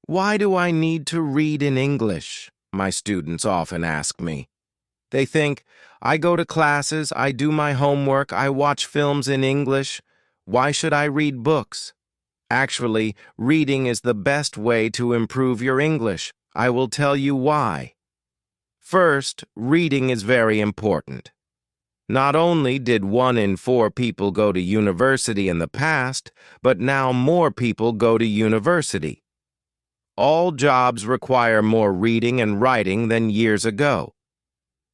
Why do I need to read in English? My students often ask me. They think, I go to classes, I do my homework, I watch films in English. Why should I read books? Actually, reading is the best way to improve your English. I will tell you why. First, reading is very important. Not only did 1 in 4 people go to university in the past, but now more people go to university. All jobs require more reading and writing than years ago.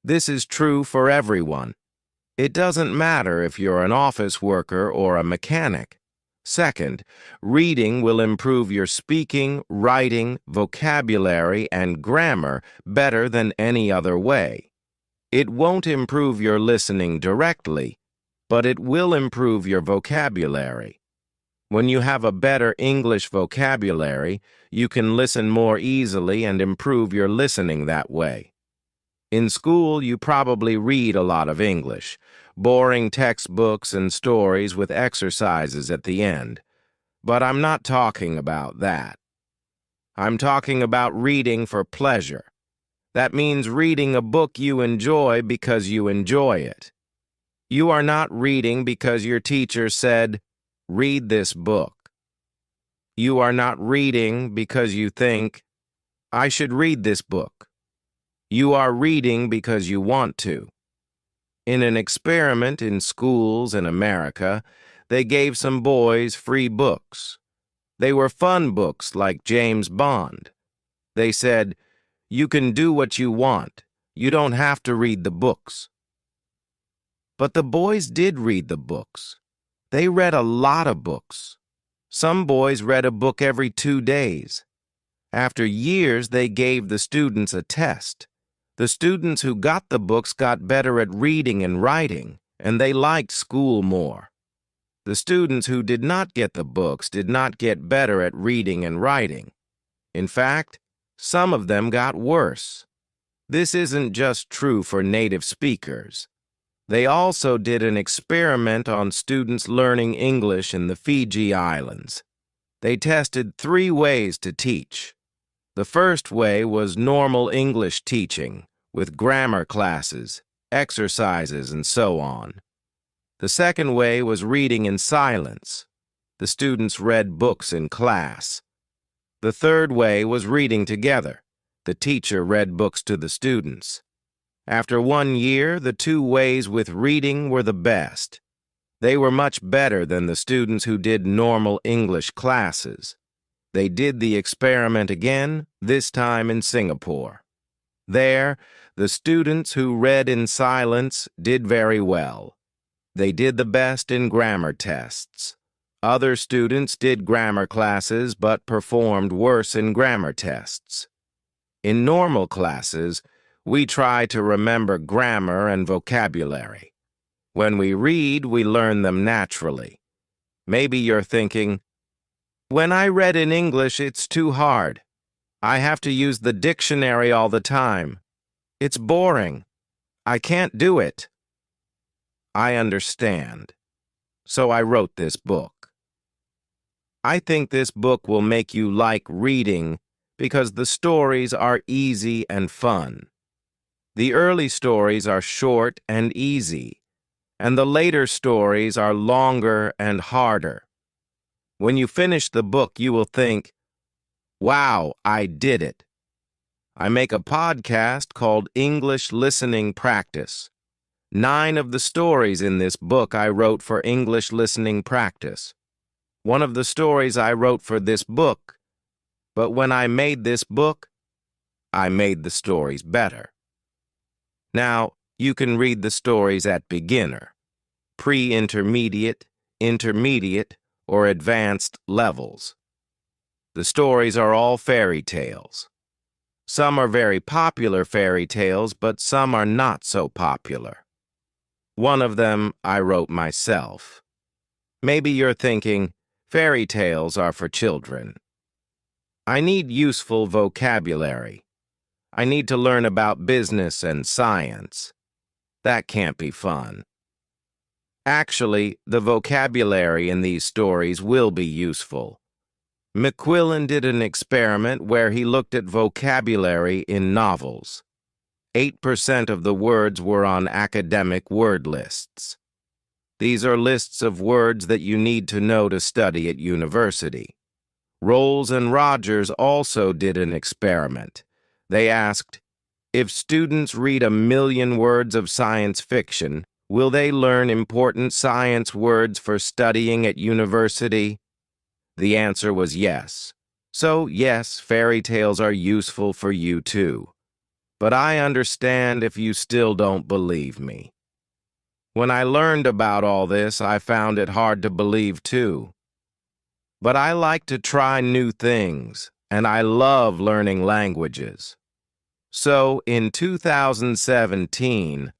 This is true for everyone. It doesn't matter if you're an office worker or a mechanic. Second, reading will improve your speaking, writing, vocabulary, and grammar better than any other way. It won't improve your listening directly, but it will improve your vocabulary. When you have a better English vocabulary, you can listen more easily and improve your listening that way. In school, you probably read a lot of English, boring textbooks and stories with exercises at the end. But I'm not talking about that. I'm talking about reading for pleasure. That means reading a book you enjoy because you enjoy it. You are not reading because your teacher said, "Read this book." You are not reading because you think, "I should read this book." You are reading because you want to. In an experiment in schools in America, they gave some boys free books. They were fun books like James Bond. They said, "You can do what you want. You don't have to read the books." But the boys did read the books. They read a lot of books. Some boys read a book every 2 days. After years, they gave the students a test. The students who got the books got better at reading and writing, and they liked school more. The students who did not get the books did not get better at reading and writing. In fact, some of them got worse. This isn't just true for native speakers. They also did an experiment on students learning English in the Fiji Islands. They tested 3 ways to teach. The first way was normal English teaching, with grammar classes, exercises, and so on. The second way was reading in silence. The students read books in class. The third way was reading together. The teacher read books to the students. After 1 year, the 2 ways with reading were the best. They were much better than the students who did normal English classes. They did the experiment again, this time in Singapore. There, the students who read in silence did very well. They did the best in grammar tests. Other students did grammar classes but performed worse in grammar tests. In normal classes, we try to remember grammar and vocabulary. When we read, we learn them naturally. Maybe you're thinking, "When I read in English, it's too hard. I have to use the dictionary all the time. It's boring. I can't do it." I understand. So I wrote this book. I think this book will make you like reading because the stories are easy and fun. The early stories are short and easy, and the later stories are longer and harder. When you finish the book, you will think, "Wow, I did it." I make a podcast called English Listening Practice. 9 of the stories in this book I wrote for English listening practice. One of the stories I wrote for this book, but when I made this book, I made the stories better. Now, you can read the stories at beginner, pre-intermediate, intermediate, or advanced levels. The stories are all fairy tales. Some are very popular fairy tales, but some are not so popular. One of them I wrote myself. Maybe you're thinking, fairy tales are for children. I need useful vocabulary. I need to learn about business and science. That can't be fun. Actually, the vocabulary in these stories will be useful. McQuillan did an experiment where he looked at vocabulary in novels. 8% of the words were on academic word lists. These are lists of words that you need to know to study at university. Rolls and Rogers also did an experiment. They asked, if students read 1,000,000 words of science fiction, will they learn important science words for studying at university? The answer was yes. So, yes, fairy tales are useful for you too. But I understand if you still don't believe me. When I learned about all this, I found it hard to believe too. But I like to try new things, and I love learning languages. So, in 2017,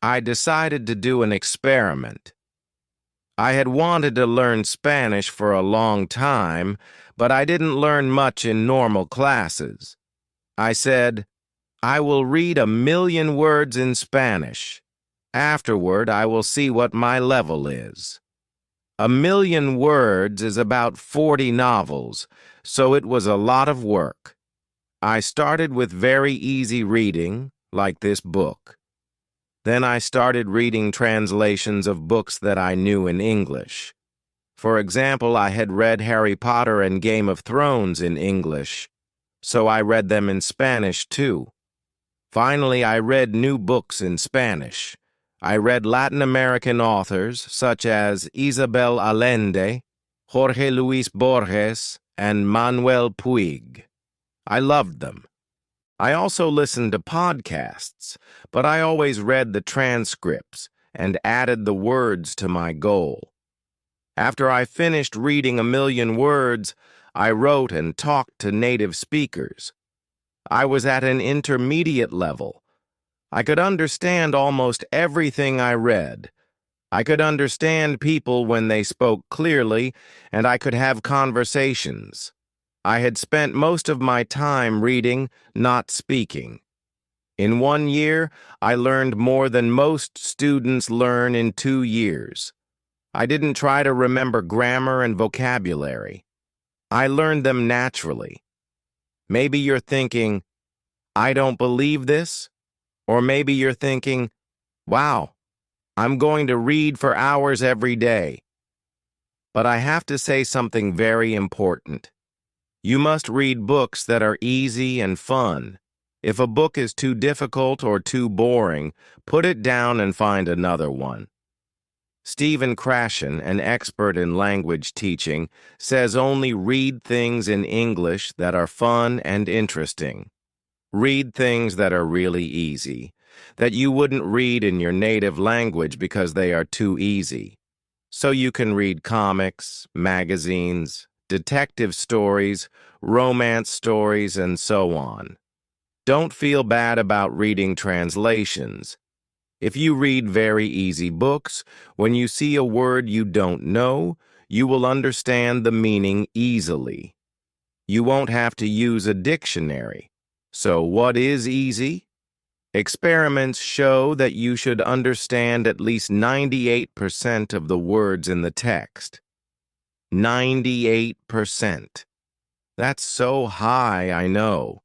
I decided to do an experiment. I had wanted to learn Spanish for a long time, but I didn't learn much in normal classes. I said, I will read 1,000,000 words in Spanish. Afterward, I will see what my level is. 1,000,000 words is about 40 novels, so it was a lot of work. I started with very easy reading, like this book. Then I started reading translations of books that I knew in English. For example, I had read Harry Potter and Game of Thrones in English, so I read them in Spanish too. Finally, I read new books in Spanish. I read Latin American authors such as Isabel Allende, Jorge Luis Borges, and Manuel Puig. I loved them. I also listened to podcasts, but I always read the transcripts and added the words to my goal. After I finished reading 1,000,000 words, I wrote and talked to native speakers. I was at an intermediate level. I could understand almost everything I read. I could understand people when they spoke clearly, and I could have conversations. I had spent most of my time reading, not speaking. In 1 year, I learned more than most students learn in 2 years. I didn't try to remember grammar and vocabulary. I learned them naturally. Maybe you're thinking, I don't believe this? Or maybe you're thinking, wow, I'm going to read for hours every day. But I have to say something very important. You must read books that are easy and fun. If a book is too difficult or too boring, put it down and find another one. Stephen Krashen, an expert in language teaching, says only read things in English that are fun and interesting. Read things that are really easy, that you wouldn't read in your native language because they are too easy. So you can read comics, magazines, detective stories, romance stories, and so on. Don't feel bad about reading translations. If you read very easy books, when you see a word you don't know, you will understand the meaning easily. You won't have to use a dictionary. So what is easy? Experiments show that you should understand at least 98% of the words in the text. 98%. That's so high, I know.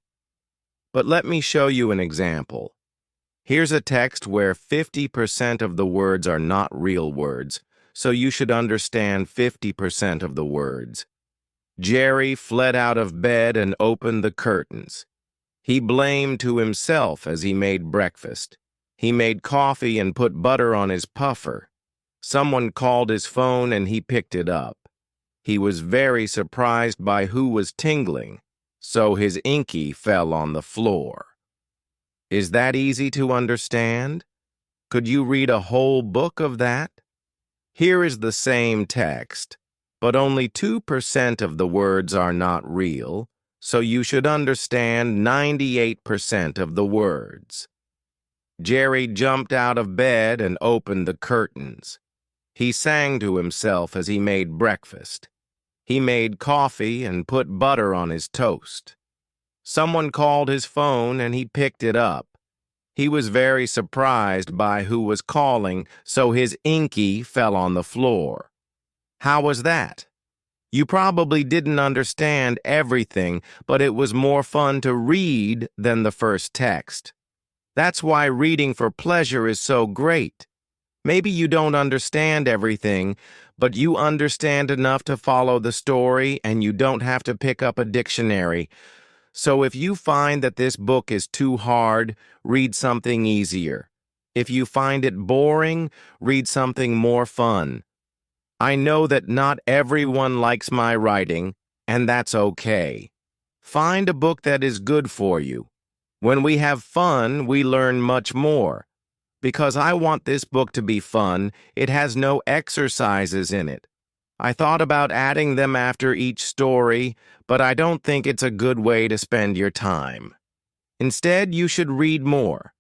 But let me show you an example. Here's a text where 50% of the words are not real words, so you should understand 50% of the words. Jerry fled out of bed and opened the curtains. He blamed to himself as he made breakfast. He made coffee and put butter on his puffer. Someone called his phone and he picked it up. He was very surprised by who was tingling, so his inky fell on the floor. Is that easy to understand? Could you read a whole book of that? Here is the same text, but only 2% of the words are not real, so you should understand 98% of the words. Jerry jumped out of bed and opened the curtains. He sang to himself as he made breakfast. He made coffee and put butter on his toast. Someone called his phone and he picked it up. He was very surprised by who was calling, so his inky fell on the floor. How was that? You probably didn't understand everything, but it was more fun to read than the first text. That's why reading for pleasure is so great. Maybe you don't understand everything, but you understand enough to follow the story and you don't have to pick up a dictionary. So if you find that this book is too hard, read something easier. If you find it boring, read something more fun. I know that not everyone likes my writing, and that's okay. Find a book that is good for you. When we have fun, we learn much more. Because I want this book to be fun, it has no exercises in it. I thought about adding them after each story, but I don't think it's a good way to spend your time. Instead, you should read more.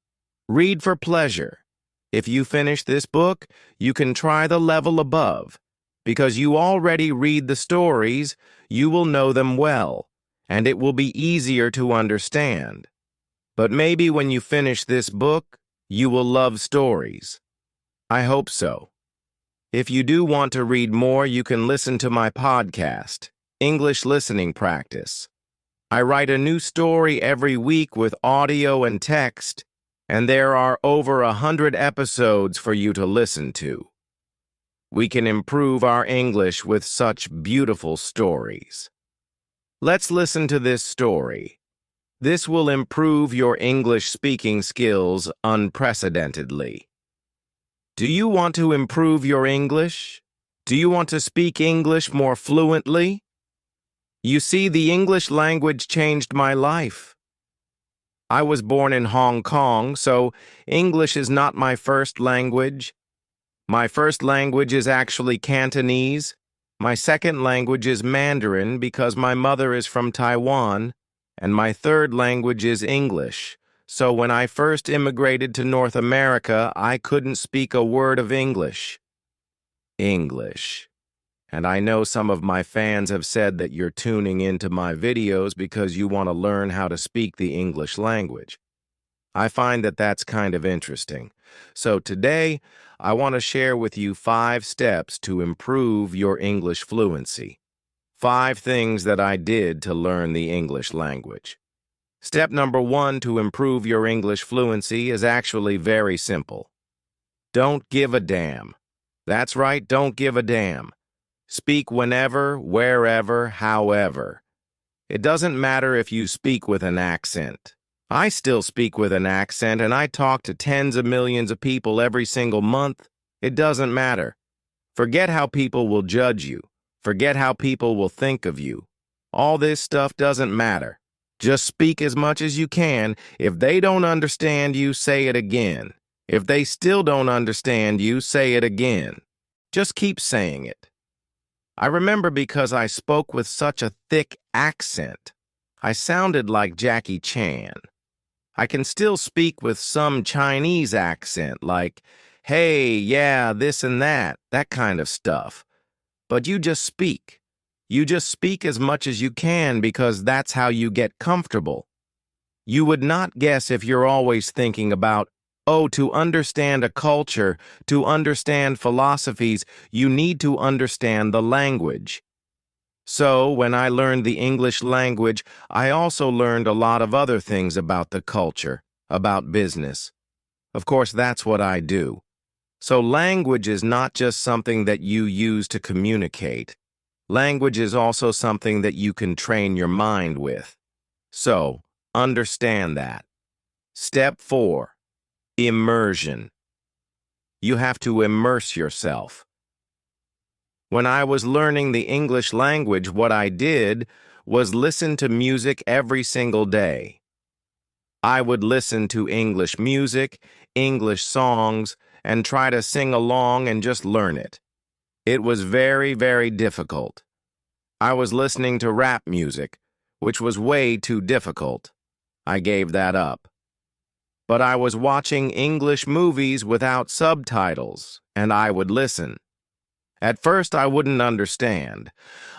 Read for pleasure. If you finish this book, you can try the level above. Because you already read the stories, you will know them well, and it will be easier to understand. But maybe when you finish this book, you will love stories. I hope so. If you do want to read more, you can listen to my podcast, English Listening Practice. I write a new story every week with audio and text, and there are over 100 episodes for you to listen to. We can improve our English with such beautiful stories. Let's listen to this story. This will improve your English speaking skills unprecedentedly. Do you want to improve your English? Do you want to speak English more fluently? You see, the English language changed my life. I was born in Hong Kong, so English is not my first language. My first language is actually Cantonese. My second language is Mandarin because my mother is from Taiwan. And my third language is English. So when I first immigrated to North America, I couldn't speak a word of English. English. And I know some of my fans have said that you're tuning into my videos because you want to learn how to speak the English language. I find that that's kind of interesting. So today, I want to share with you 5 steps to improve your English fluency. 5 things that I did to learn the English language. Step number 1 to improve your English fluency is actually very simple. Don't give a damn. That's right, don't give a damn. Speak whenever, wherever, however. It doesn't matter if you speak with an accent. I still speak with an accent and I talk to tens of millions of people every single month. It doesn't matter. Forget how people will judge you. Forget how people will think of you. All this stuff doesn't matter. Just speak as much as you can. If they don't understand you, say it again. If they still don't understand you, say it again. Just keep saying it. I remember because I spoke with such a thick accent. I sounded like Jackie Chan. I can still speak with some Chinese accent like, hey, yeah, this and that kind of stuff. But you just speak. You just speak as much as you can because that's how you get comfortable. You would not guess if you're always thinking about, oh, to understand a culture, to understand philosophies, you need to understand the language. So, when I learned the English language, I also learned a lot of other things about the culture, about business. Of course, that's what I do. So language is not just something that you use to communicate. Language is also something that you can train your mind with. So, understand that. Step 4. Immersion. You have to immerse yourself. When I was learning the English language, what I did was listen to music every single day. I would listen to English music, English songs, and try to sing along and just learn it. It was very, very difficult. I was listening to rap music, which was way too difficult. I gave that up. But I was watching English movies without subtitles, and I would listen. At first, I wouldn't understand.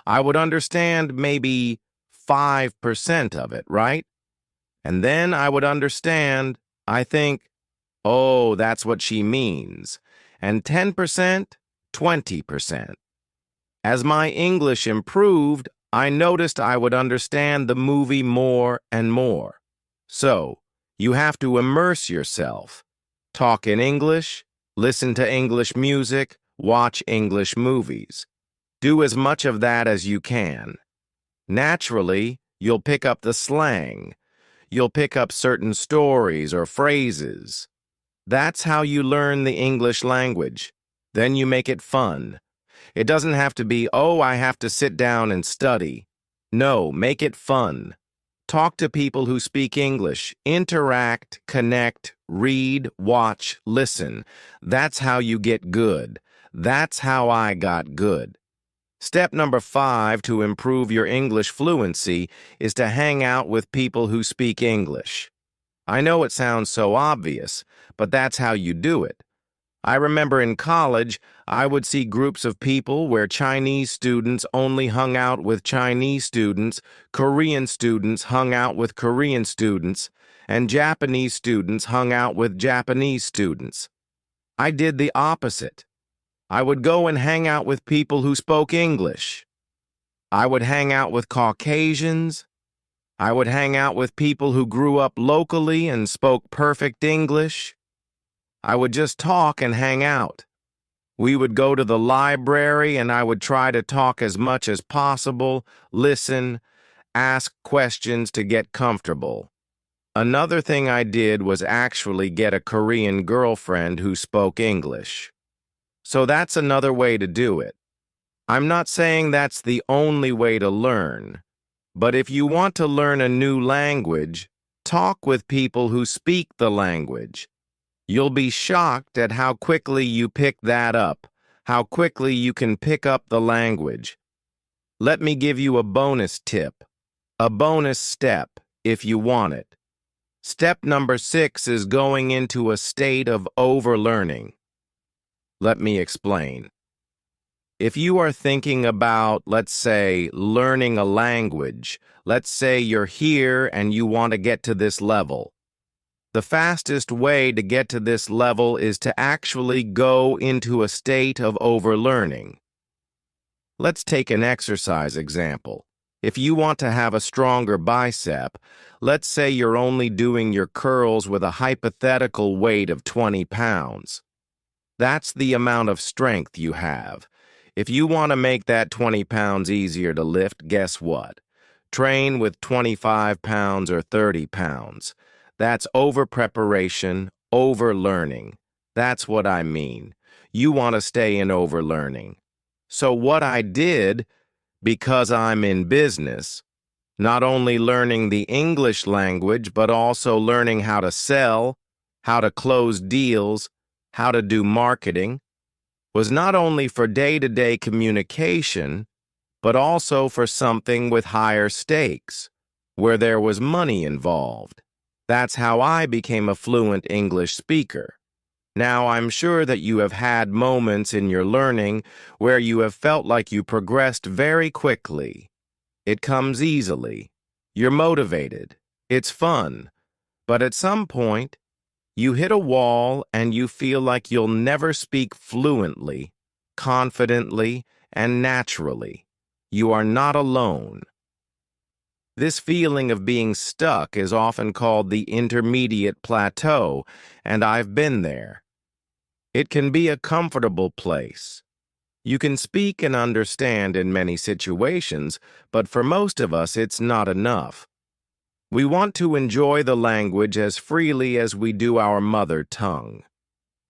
I would understand maybe 5% of it, right? And then I would understand, I think, oh, that's what she means. And 10%, 20%. As my English improved, I noticed I would understand the movie more and more. So, you have to immerse yourself. Talk in English, listen to English music, watch English movies. Do as much of that as you can. Naturally, you'll pick up the slang. You'll pick up certain stories or phrases. That's how you learn the English language. Then you make it fun. It doesn't have to be, oh, I have to sit down and study. No, make it fun. Talk to people who speak English. Interact, connect, read, watch, listen. That's how you get good. That's how I got good. Step number 5 to improve your English fluency is to hang out with people who speak English. I know it sounds so obvious, but that's how you do it. I remember in college, I would see groups of people where Chinese students only hung out with Chinese students, Korean students hung out with Korean students, and Japanese students hung out with Japanese students. I did the opposite. I would go and hang out with people who spoke English. I would hang out with Caucasians. I would hang out with people who grew up locally and spoke perfect English. I would just talk and hang out. We would go to the library and I would try to talk as much as possible, listen, ask questions to get comfortable. Another thing I did was actually get a Korean girlfriend who spoke English. So that's another way to do it. I'm not saying that's the only way to learn, but if you want to learn a new language, talk with people who speak the language. You'll be shocked at how quickly you pick that up, how quickly you can pick up the language. Let me give you a bonus tip, a bonus step, if you want it. Step number 6 is going into a state of overlearning. Let me explain. If you are thinking about, let's say, learning a language, let's say you're here and you want to get to this level. The fastest way to get to this level is to actually go into a state of overlearning. Let's take an exercise example. If you want to have a stronger bicep, let's say you're only doing your curls with a hypothetical weight of 20 pounds. That's the amount of strength you have. If you want to make that 20 pounds easier to lift, guess what? Train with 25 pounds or 30 pounds. That's over-preparation, over-learning. That's what I mean. You want to stay in over-learning. So what I did, because I'm in business, not only learning the English language, but also learning how to sell, how to close deals, how to do marketing, was not only for day-to-day communication, but also for something with higher stakes, where there was money involved. That's how I became a fluent English speaker. Now, I'm sure that you have had moments in your learning where you have felt like you progressed very quickly. It comes easily. You're motivated. It's fun. But at some point, you hit a wall and you feel like you'll never speak fluently, confidently, and naturally. You are not alone. This feeling of being stuck is often called the intermediate plateau, and I've been there. It can be a comfortable place. You can speak and understand in many situations, but for most of us it's not enough. We want to enjoy the language as freely as we do our mother tongue.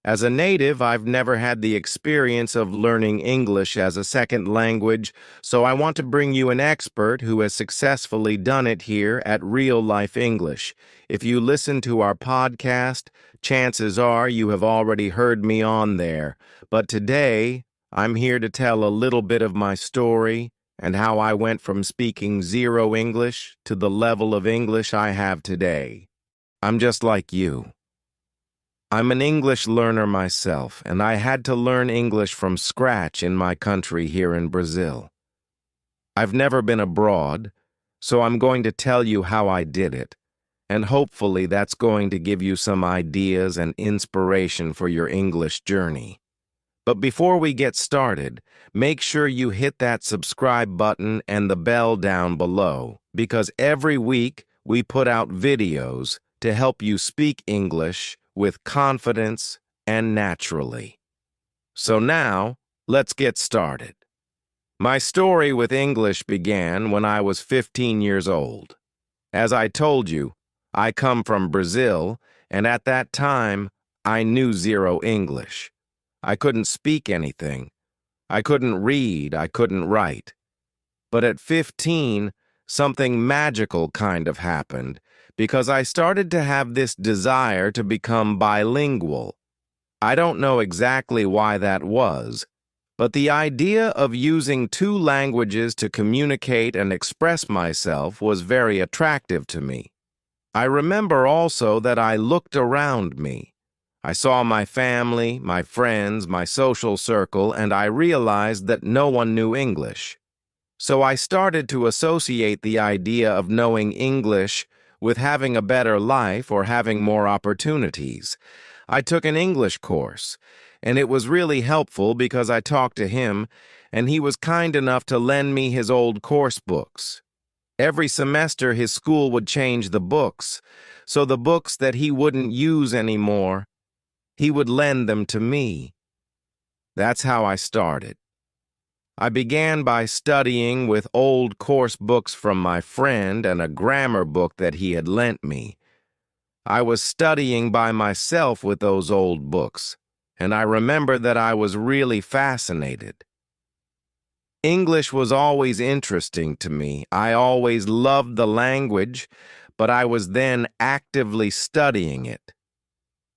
As a native, I've never had the experience of learning English as a second language, so I want to bring you an expert who has successfully done it here at Real Life English. If you listen to our podcast, chances are you have already heard me on there. But today, I'm here to tell a little bit of my story and how I went from speaking zero English to the level of English I have today. I'm just like you. I'm an English learner myself, and I had to learn English from scratch in my country here in Brazil. I've never been abroad, so I'm going to tell you how I did it, and hopefully that's going to give you some ideas and inspiration for your English journey. But before we get started, make sure you hit that subscribe button and the bell down below, because every week we put out videos to help you speak English with confidence and naturally. So now, let's get started. My story with English began when I was 15 years old. As I told you, I come from Brazil, and at that time, I knew zero English. I couldn't speak anything. I couldn't read. I couldn't write. But at 15, something magical kind of happened because I started to have this desire to become bilingual. I don't know exactly why that was, but the idea of using two languages to communicate and express myself was very attractive to me. I remember also that I looked around me. I saw my family, my friends, my social circle, and I realized that no one knew English. So I started to associate the idea of knowing English with having a better life or having more opportunities. I took an English course, and it was really helpful because I talked to him, and he was kind enough to lend me his old course books. Every semester, his school would change the books, so the books that he wouldn't use anymore, he would lend them to me. That's how I started. I began by studying with old course books from my friend and a grammar book that he had lent me. I was studying by myself with those old books, and I remember that I was really fascinated. English was always interesting to me. I always loved the language, but I was then actively studying it.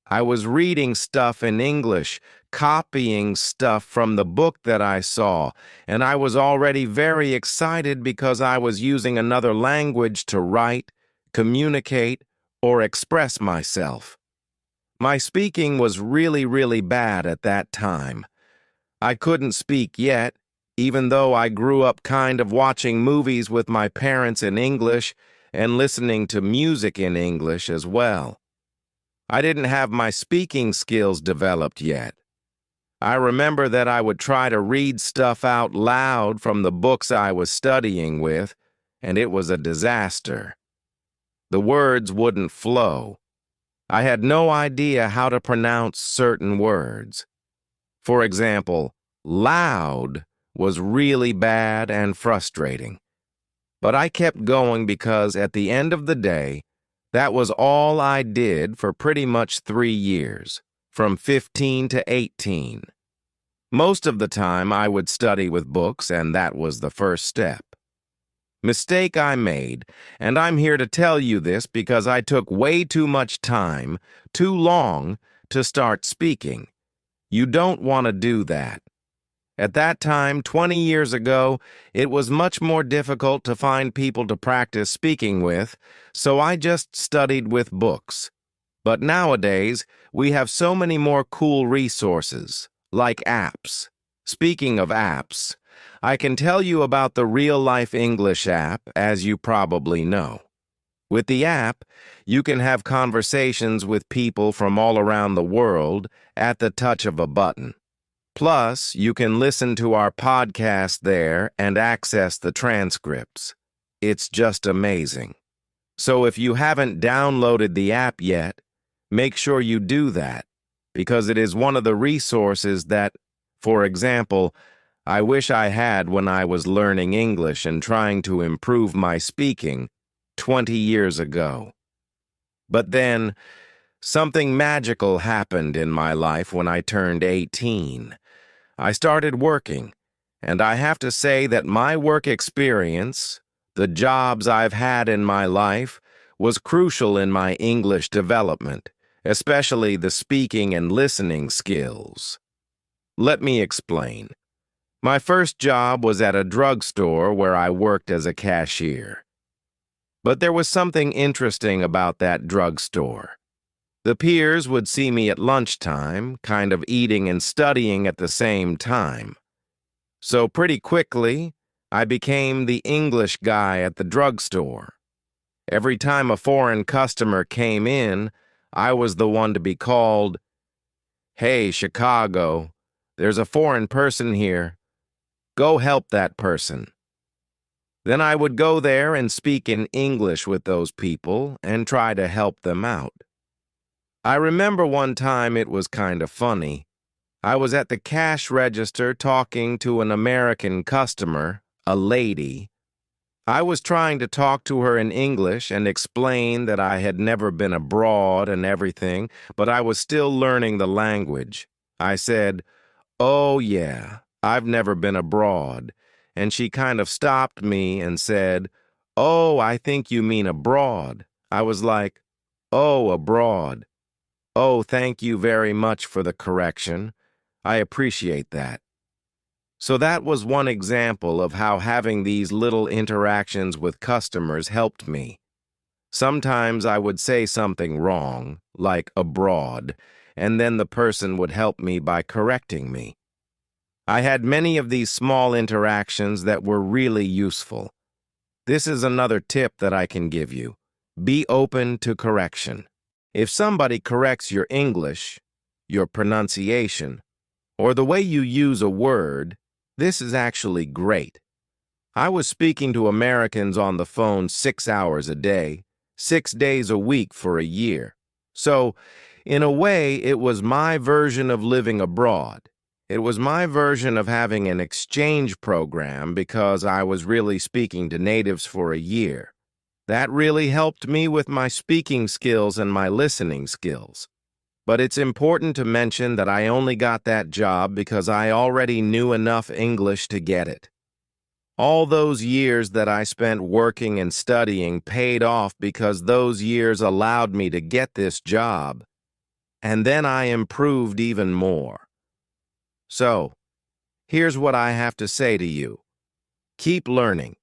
I was reading stuff in English, copying stuff from the book that I saw, and I was already very excited because I was using another language to write, communicate, or express myself. My speaking was really bad at that time. I couldn't speak yet, even though I grew up kind of watching movies with my parents in English and listening to music in English as well. I didn't have my speaking skills developed yet. I remember that I would try to read stuff out loud from the books I was studying with, and it was a disaster. The words wouldn't flow. I had no idea how to pronounce certain words. For example, loud was really bad and frustrating. But I kept going because at the end of the day, that was all I did for pretty much 3 years, from 15 to 18. Most of the time I would study with books, and that was the first step. Mistake I made, and I'm here to tell you this because I took way too much time, too long, to start speaking. You don't want to do that. At that time, 20 years ago, it was much more difficult to find people to practice speaking with, so I just studied with books. But nowadays, we have so many more cool resources, like apps. Speaking of apps, I can tell you about the Real Life English app, as you probably know. With the app, you can have conversations with people from all around the world at the touch of a button. Plus, you can listen to our podcast there and access the transcripts. It's just amazing. So if you haven't downloaded the app yet, make sure you do that, because it is one of the resources that, for example, I wish I had when I was learning English and trying to improve my speaking 20 years ago. But then, something magical happened in my life when I turned 18. I started working, and I have to say that my work experience, the jobs I've had in my life, was crucial in my English development, especially the speaking and listening skills. Let me explain. My first job was at a drugstore where I worked as a cashier. But there was something interesting about that drugstore. The peers would see me at lunchtime, kind of eating and studying at the same time. So pretty quickly, I became the English guy at the drugstore. Every time a foreign customer came in, I was the one to be called, "Hey, Chicago, There's a foreign person here. Go help that person." Then I would go there and speak in English with those people and try to help them out. I remember one time it was kind of funny. I was at the cash register talking to an American customer, a lady. I was trying to talk to her in English and explain that I had never been abroad and everything, but I was still learning the language. I said, "Oh yeah, I've never been abroad." And she kind of stopped me and said, "Oh, I think you mean abroad." I was like, "Oh, abroad. Oh, thank you very much for the correction. I appreciate that." So that was one example of how having these little interactions with customers helped me. Sometimes I would say something wrong, like abroad, and then the person would help me by correcting me. I had many of these small interactions that were really useful. This is another tip that I can give you. Be open to correction. If somebody corrects your English, your pronunciation, or the way you use a word, this is actually great. I was speaking to Americans on the phone 6 hours a day, 6 days a week for a year. So, in a way, it was my version of living abroad. It was my version of having an exchange program because I was really speaking to natives for a year. That really helped me with my speaking skills and my listening skills. But it's important to mention that I only got that job because I already knew enough English to get it. All those years that I spent working and studying paid off because those years allowed me to get this job. And then I improved even more. So, here's what I have to say to you. Keep learning,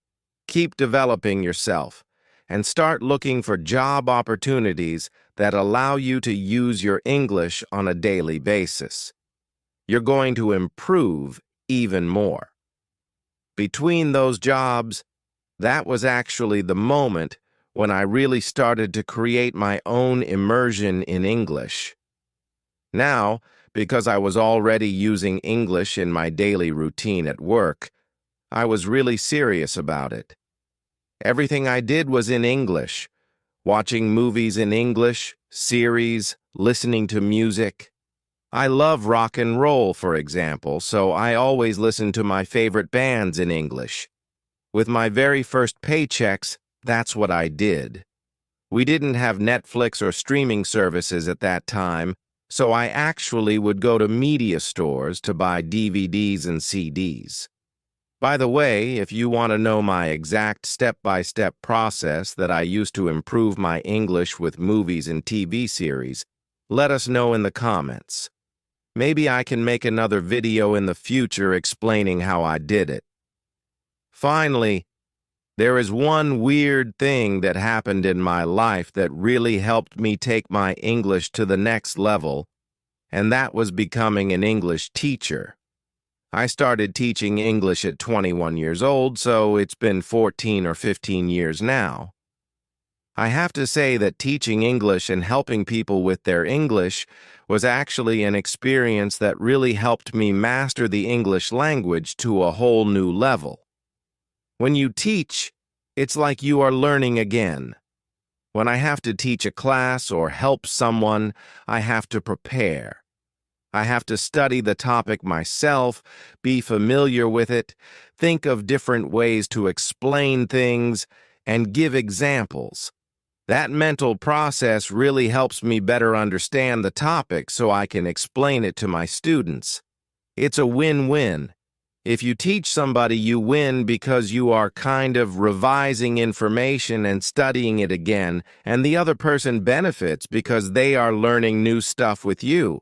keep developing yourself, and start looking for job opportunities that allow you to use your English on a daily basis. You're going to improve even more. Between those jobs, that was actually the moment when I really started to create my own immersion in English. Now, because I was already using English in my daily routine at work, I was really serious about it. Everything I did was in English. Watching movies in English, series, listening to music. I love rock and roll, for example, so I always listen to my favorite bands in English. With my very first paychecks, that's what I did. We didn't have Netflix or streaming services at that time, so I actually would go to media stores to buy DVDs and CDs. By the way, if you want to know my exact step-by-step process that I used to improve my English with movies and TV series, let us know in the comments. Maybe I can make another video in the future explaining how I did it. Finally, there is one weird thing that happened in my life that really helped me take my English to the next level, and that was becoming an English teacher. I started teaching English at 21 years old, so it's been 14 or 15 years now. I have to say that teaching English and helping people with their English was actually an experience that really helped me master the English language to a whole new level. When you teach, it's like you are learning again. When I have to teach a class or help someone, I have to prepare. I have to study the topic myself, be familiar with it, think of different ways to explain things, and give examples. That mental process really helps me better understand the topic so I can explain it to my students. It's a win-win. If you teach somebody, you win because you are kind of revising information and studying it again, and the other person benefits because they are learning new stuff with you.